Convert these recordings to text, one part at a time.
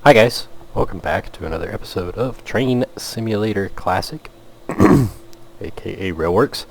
Hi guys, welcome back to another episode of Train Simulator Classic, aka Railworks.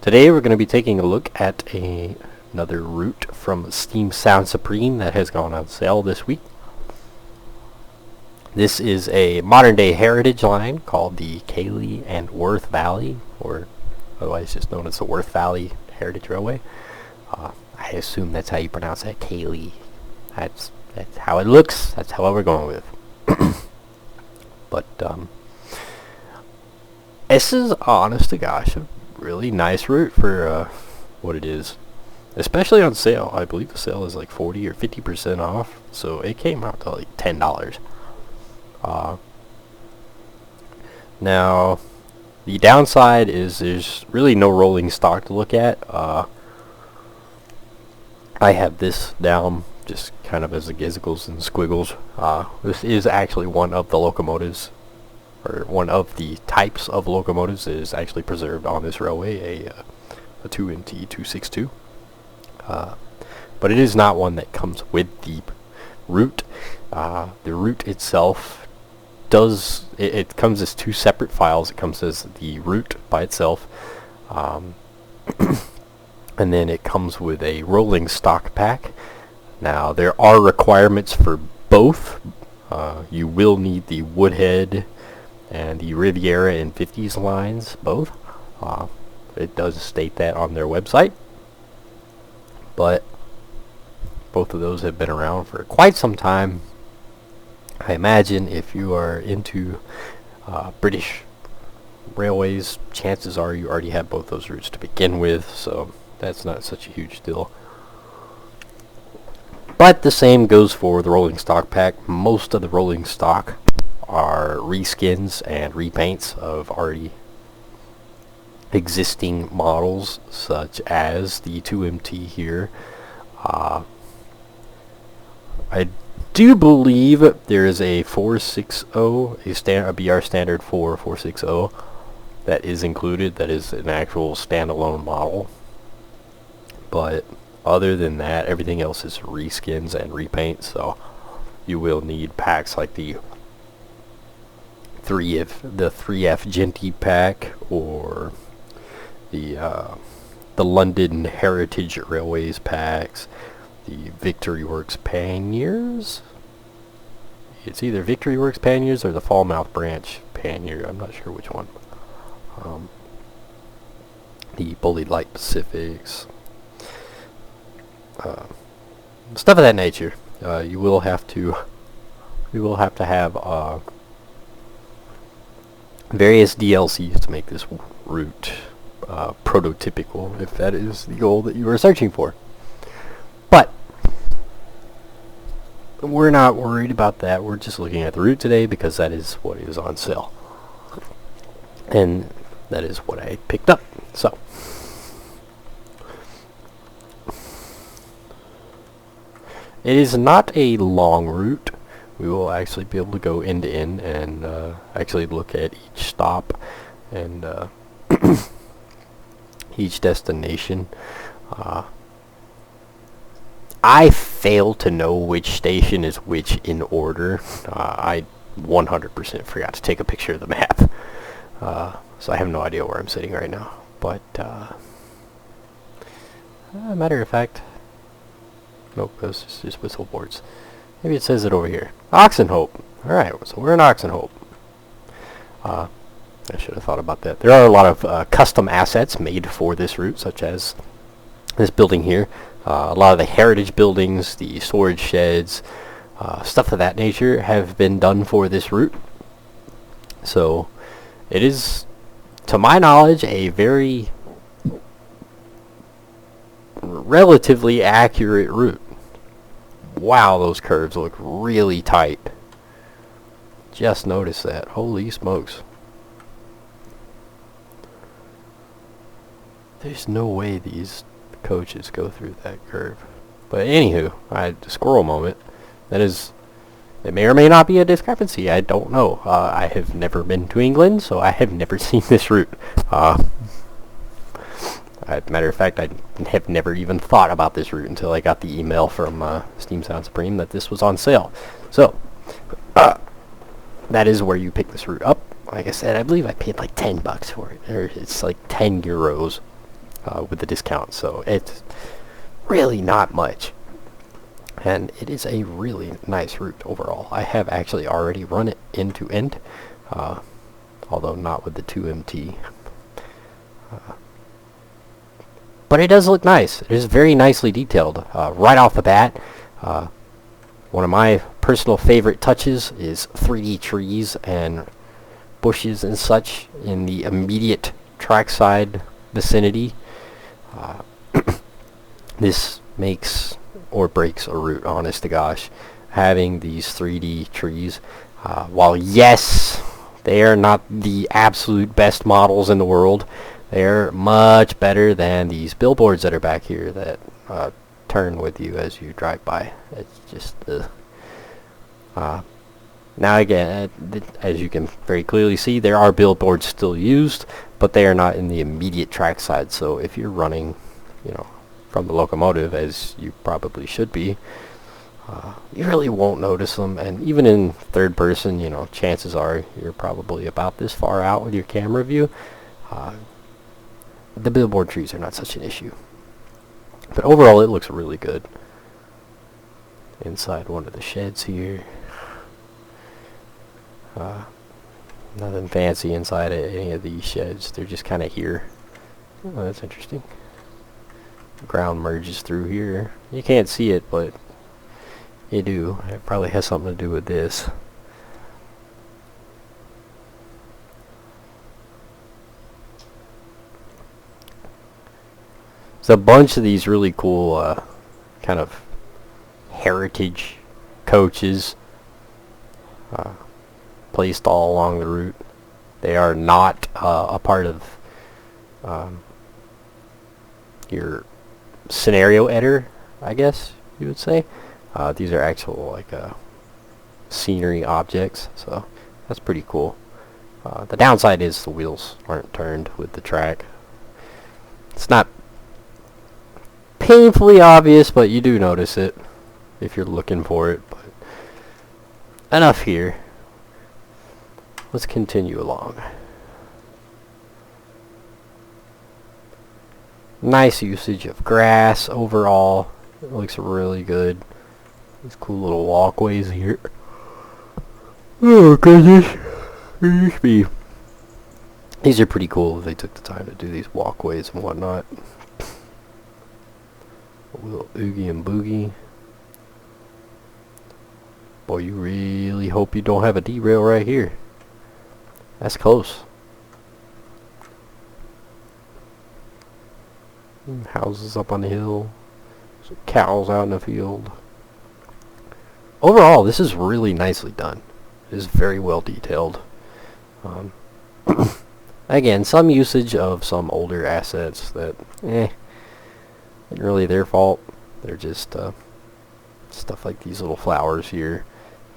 Today we're going to be taking a look at another route from Steam Sound Supreme that has gone on sale this week. This is a modern day heritage line called the Keighley and Worth Valley, or otherwise just known as the Worth Valley Heritage Railway. I assume that's how you pronounce that, Keighley. That's how it looks. That's how we're going with. But this is, honest to gosh, a really nice route for what it is. Especially on sale. I believe the sale is like 40 or 50% off. So it came out to like $10. Now, the downside is there's really no rolling stock to look at. I have this down just kind of as the gizzles and squiggles. This is actually one of the locomotives, or one of the types of locomotives that is actually preserved on this railway, a 2MT 262. But it is not one that comes with the route. The route itself does, it comes as two separate files. It comes as the route by itself. And then it comes with a rolling stock pack. Now, there are requirements for both. You will need the Woodhead and the Riviera and 50s lines, both. It does state that on their website. But both of those have been around for quite some time. I imagine if you are into British railways, chances are you already have both those routes to begin with, so that's not such a huge deal. But the same goes for the rolling stock pack. Most of the rolling stock are reskins and repaints of already existing models, such as the 2MT here. I do believe there is a 460, a BR standard 460 that is included. That is an actual standalone model. But other than that, everything else is reskins and repaints, so you will need packs like the 3F Genty pack, or the London Heritage Railways packs, the Victory Works panniers. It's either Victory Works panniers or the Falmouth Branch pannier. I'm not sure which one. The Bullied Light Pacifics. Stuff of that nature. You will have to have various DLCs to make this route prototypical, if that is the goal that you are searching for. But we're not worried about that. We're just looking at the route today because that is what is on sale, and that is what I picked up. So it is not a long route. We will actually be able to go end to end and actually look at each stop and each destination. I fail to know which station is which in order. I 100% forgot to take a picture of the map. So I have no idea where I'm sitting right now. But, matter of fact, nope, those just whistle boards. Maybe it says it over here. Oxenhope. Alright, so we're in Oxenhope. I should have thought about that. There are a lot of custom assets made for this route, such as this building here. A lot of the heritage buildings, the storage sheds, stuff of that nature have been done for this route. So it is, to my knowledge, a very relatively accurate route. Wow, those curves look really tight. Just noticed that. Holy smokes. There's no way these coaches go through that curve. But anywho, squirrel moment. That is, it may or may not be a discrepancy. I don't know. I have never been to England, so I have never seen this route. Matter of fact, I have never even thought about this route until I got the email from Steam Sound Supreme that this was on sale. So, that is where you pick this route up. Like I said, I believe I paid like $10 for it, or it's like 10 euros with the discount, so it's really not much. And it is a really nice route overall. I have actually already run it end to end, although not with the 2MT. But it does look nice. It is very nicely detailed right off the bat. One of my personal favorite touches is 3D trees and bushes and such in the immediate trackside vicinity. This makes or breaks a route, honest to gosh, having these 3D trees. While yes, they are not the absolute best models in the world, they're much better than these billboards that are back here that turn with you as you drive by. It's just now again, as you can very clearly see, there are billboards still used, but they are not in the immediate trackside. So if you're running, from the locomotive, as you probably should be, you really won't notice them. And even in third person, chances are you're probably about this far out with your camera view. The billboard trees are not such an issue. But overall, it looks really good. Inside one of the sheds here. Nothing fancy inside any of these sheds. They're just kind of here. Oh, that's interesting. Ground merges through here. You can't see it, but you do. It probably has something to do with this. There's a bunch of these really cool kind of heritage coaches placed all along the route. They are not a part of your scenario editor, I guess you would say. These are actual scenery objects, so that's pretty cool. The downside is the wheels aren't turned with the track. It's not painfully obvious, but you do notice it if you're looking for it. But enough here. Let's continue along. Nice usage of grass overall. It looks really good. These cool little walkways here. Oh goodness. There used to be. These are pretty cool. They took the time to do these walkways and whatnot. A little oogie and boogie. Boy, you really hope you don't have a derail right here. That's close. Houses up on the hill. Some cows out in the field. Overall, this is really nicely done. It is very well detailed. Again, some usage of some older assets that, isn't really their fault. They're just stuff like these little flowers here.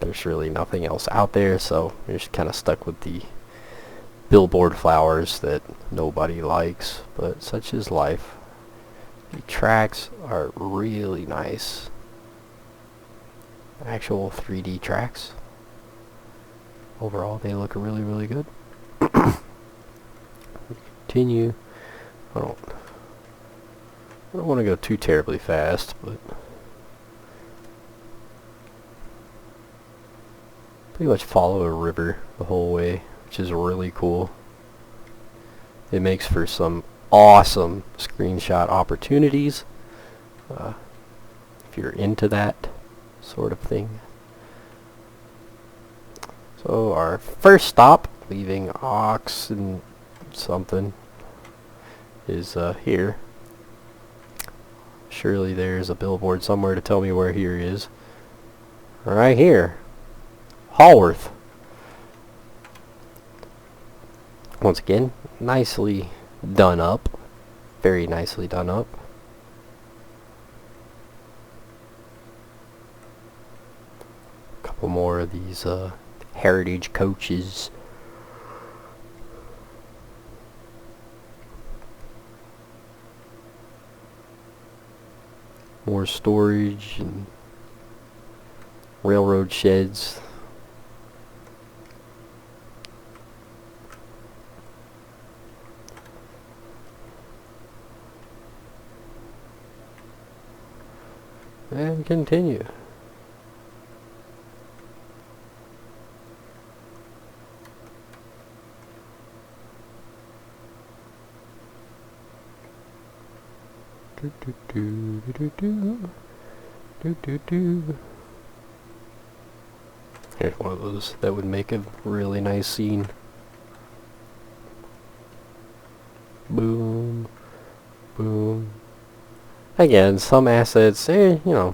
There's really nothing else out there, so you're just kind of stuck with the billboard flowers that nobody likes, but such is life. The tracks are really nice. Actual 3D tracks. Overall, they look really, really good. Continue. I don't want to go too terribly fast, but pretty much follow a river the whole way, which is really cool. It makes for some awesome screenshot opportunities if you're into that sort of thing. So our first stop, leaving Ox and something, is here. Surely there's a billboard somewhere to tell me where here is. Right here. Haworth. Once again, nicely done up. Very nicely done up. A couple more of these heritage coaches. More storage and railroad sheds. And continue. Do do do do do do do do. Here's one of those that would make a really nice scene. Boom, boom. Again, some assets, you know,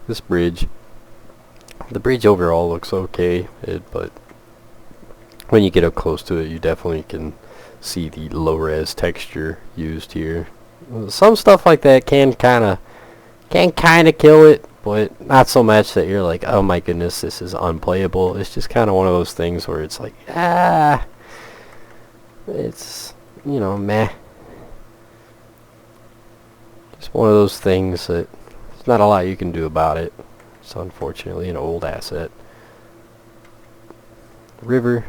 this bridge. The bridge overall looks okay, but when you get up close to it, you definitely can see the low-res texture used here. Some stuff like that can kind of kill it, but not so much that you're like, oh my goodness, this is unplayable. It's just kind of one of those things where it's like, it's, you know, meh. Just one of those things that there's not a lot you can do about it. It's unfortunately an old asset. River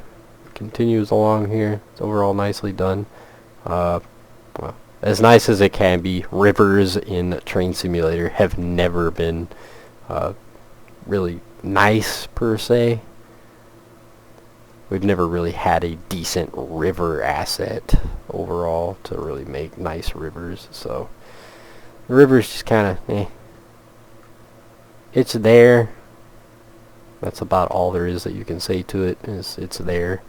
continues along here. It's overall nicely done. Well, as nice as it can be, rivers in Train Simulator have never been really nice per se. We've never really had a decent river asset overall to really make nice rivers, so the river's just kind of It's there. That's about all there is that you can say to it. It's there.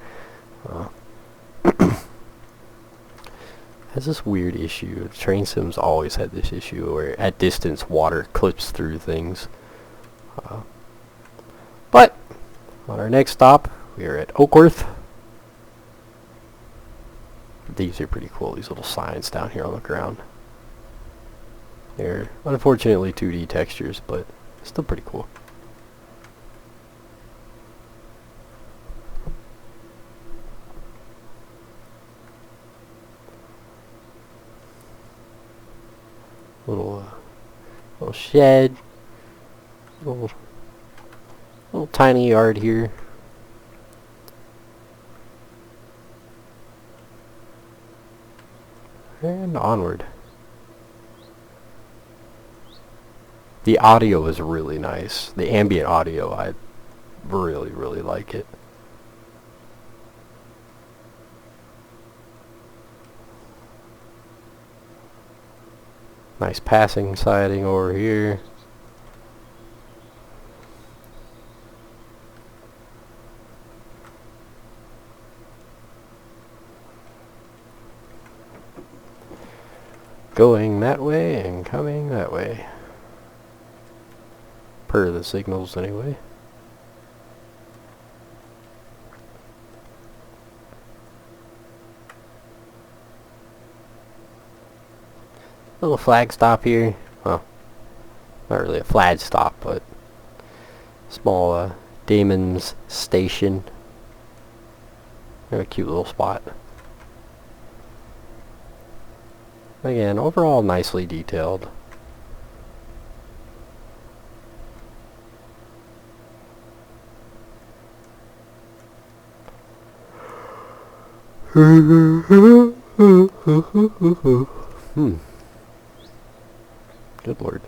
Has this weird issue. Train sims always had this issue where at distance water clips through things. But on our next stop, we are at Oakworth. These are pretty cool, these little signs down here on the ground. They're unfortunately 2D textures, but still pretty cool. Little shed, little tiny yard here. And onward. The audio is really nice. The ambient audio, I really like it. Nice passing siding over here. Going that way and coming that way. Per the signals anyway. Little flag stop here. Well, not really a flag stop, but small Damon's Station. A cute little spot. Again, overall nicely detailed. Good lord.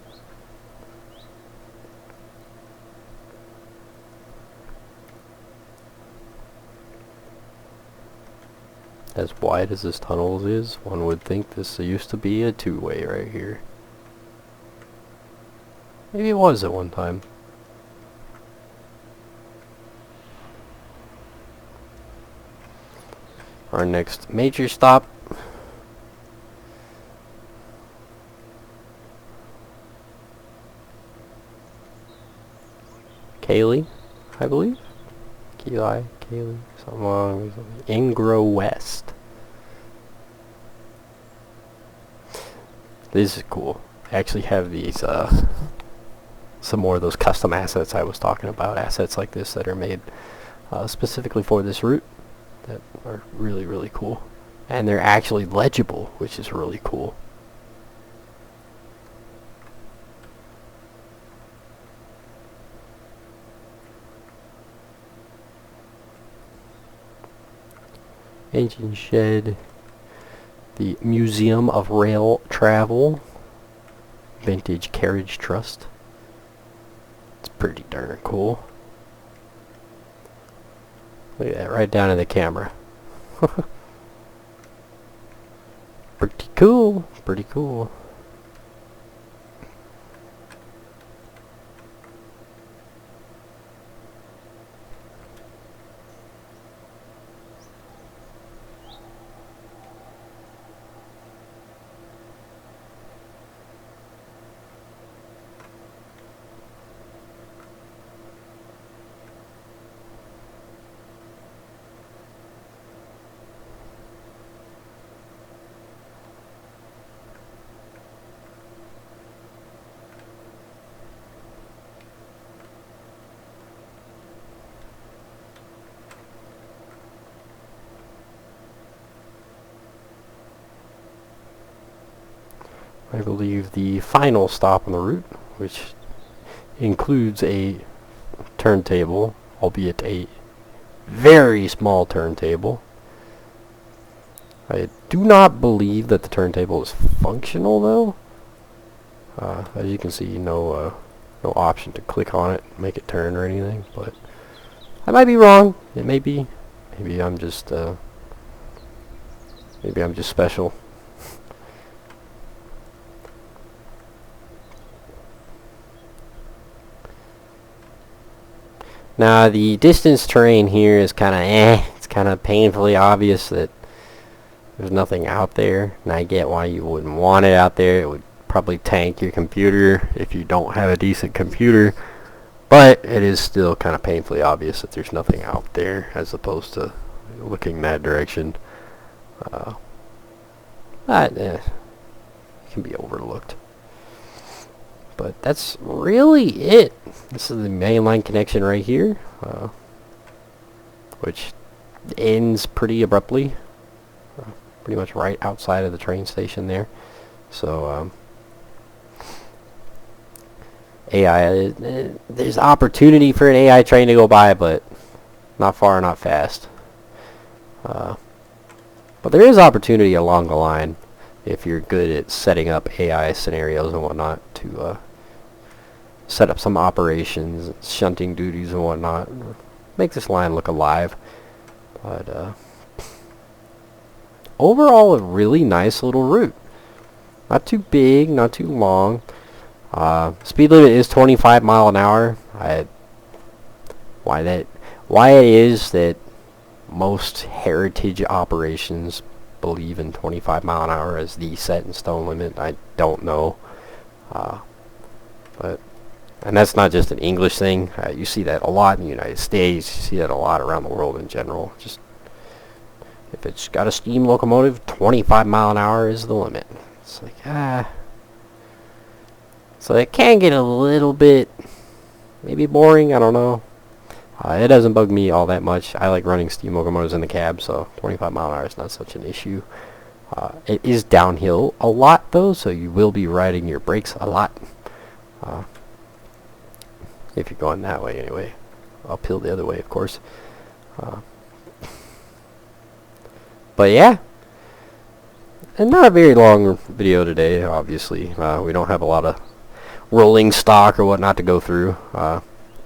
As wide as this tunnel is, one would think this used to be a two-way right here. Maybe it was at one time. Our next major stop. Keighley, I believe. Keighley, something along Ingro West. This is cool. I actually have these, some more of those custom assets I was talking about. Assets like this that are made specifically for this route that are really cool. And they're actually legible, which is really cool. Engine shed. The Museum of Rail Travel. vintage carriage truss. It's pretty darn cool. Look at that, right down in the camera. Pretty cool, pretty cool. I believe the final stop on the route, which includes a turntable, albeit a very small turntable. I do not believe that the turntable is functional though. As you can see, no option to click on it, make it turn or anything, but I might be wrong. It may be. Maybe I'm just special. Now the distance terrain here is kind of it's kind of painfully obvious that there's nothing out there, and I get why you wouldn't want it out there. It would probably tank your computer if you don't have a decent computer, but it is still kind of painfully obvious that there's nothing out there as opposed to looking that direction. It can be overlooked. But that's really it. This is the mainline connection right here, which ends pretty abruptly, pretty much right outside of the train station there. So AI, there's opportunity for an AI train to go by, but not far, not fast. But there is opportunity along the line if you're good at setting up AI scenarios and whatnot to set up some operations, shunting duties and whatnot, make this line look alive. But overall, a really nice little route. Not too big, not too long. Speed limit is 25 mile an hour. Why it is that most heritage operations believe in 25 mile an hour as the set in stone limit, I don't know. And that's not just an English thing. You see that a lot in the United States. You see that a lot around the world in general. Just if it's got a steam locomotive, 25 mile an hour is the limit. It's like, so it can get a little bit maybe boring, I don't know. It doesn't bug me all that much. I like running steam locomotives in the cab, so 25 mile an hour is not such an issue. It is downhill a lot though, so you will be riding your brakes a lot. If you're going that way anyway. Uphill the other way, of course. But yeah. And not a very long video today, obviously. We don't have a lot of rolling stock or whatnot to go through.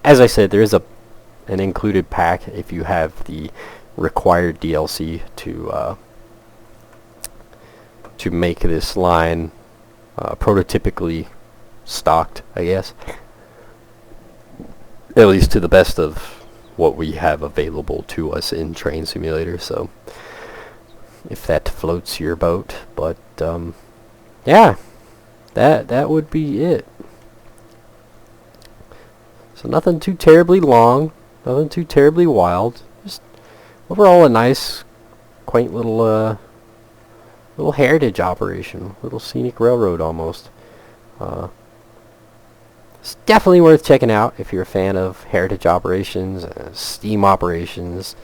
As I said, there is an included pack if you have the required DLC to make this line prototypically stocked, I guess. At least to the best of what we have available to us in Train Simulator, so if that floats your boat. But yeah, that would be it. So nothing too terribly long, nothing too terribly wild. Just overall a nice, quaint little heritage operation, little scenic railroad almost. It's definitely worth checking out if you're a fan of heritage operations, steam operations,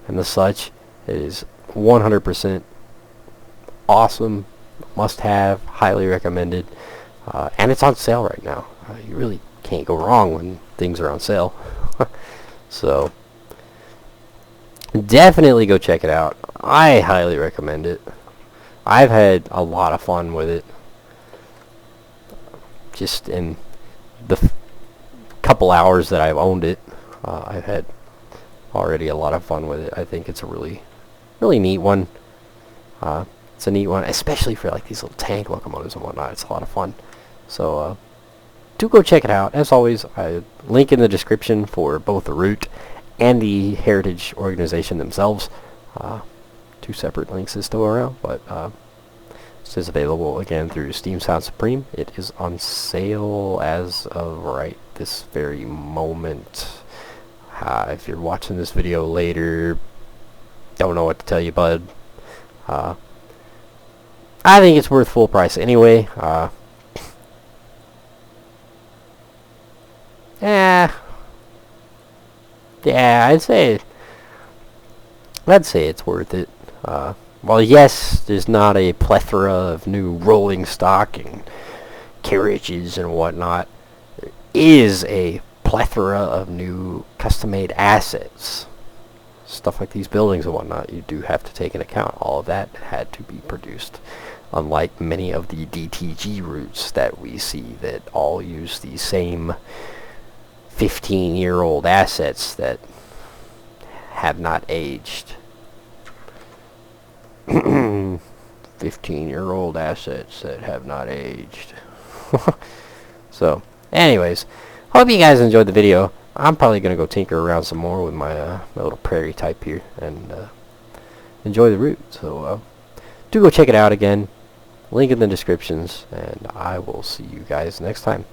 and the such. It is 100% awesome, must have, highly recommended, and it's on sale right now. You really can't go wrong when things are on sale. So definitely go check it out. I highly recommend it. I've had a lot of fun with it. just in the couple hours that I've owned it, I've had already a lot of fun with it. I think it's a really neat one. It's a neat one, especially for like these little tank locomotives and whatnot. It's a lot of fun. So do go check it out. As always, I link in the description for both the route and the heritage organization themselves. Two separate links this go around, but this is available again through Steam Sound Supreme. It is on sale as of right this very moment. If you're watching this video later, don't know what to tell you, bud. I think it's worth full price anyway. Yeah, I'd say it's worth it. Well, yes, there's not a plethora of new rolling stock and carriages and whatnot. There is a plethora of new custom-made assets. Stuff like these buildings and whatnot, you do have to take into account. All of that had to be produced. Unlike many of the DTG routes that we see that all use the same 15-year-old assets that have not aged. 15-year-old assets that have not aged. So, anyways, hope you guys enjoyed the video. I'm probably going to go tinker around some more with my, my little prairie type here and enjoy the route. So, do go check it out again. Link in the descriptions, and I will see you guys next time.